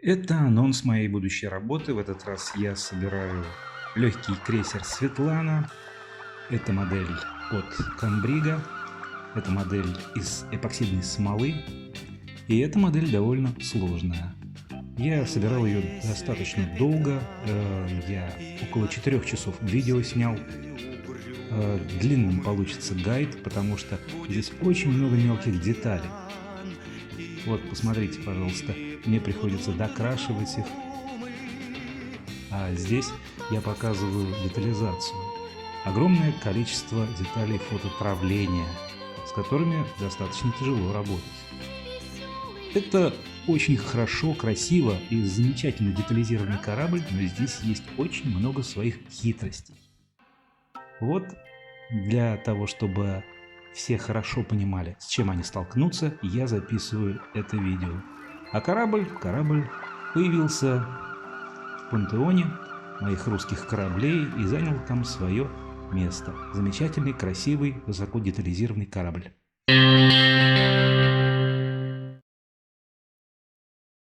Это анонс моей будущей работы. В этот раз я собираю легкий крейсер «Светлана». Это модель от Камбрига. Это модель из эпоксидной смолы. И эта модель довольно сложная. Я собирал ее достаточно долго. Я около 4 часов видео снял. Длинным получится гайд, потому что здесь очень много мелких деталей. Вот, посмотрите, пожалуйста, мне приходится докрашивать их. А здесь я показываю детализацию. Огромное количество деталей фототравления, с которыми достаточно тяжело работать. Это очень хорошо, красиво и замечательно детализированный корабль, но здесь есть очень много своих хитростей. Вот для того, чтобы все хорошо понимали, с чем они столкнутся, я записываю это видео. А корабль появился в пантеоне моих русских кораблей и занял там свое место. Замечательный, красивый, высоко детализированный корабль.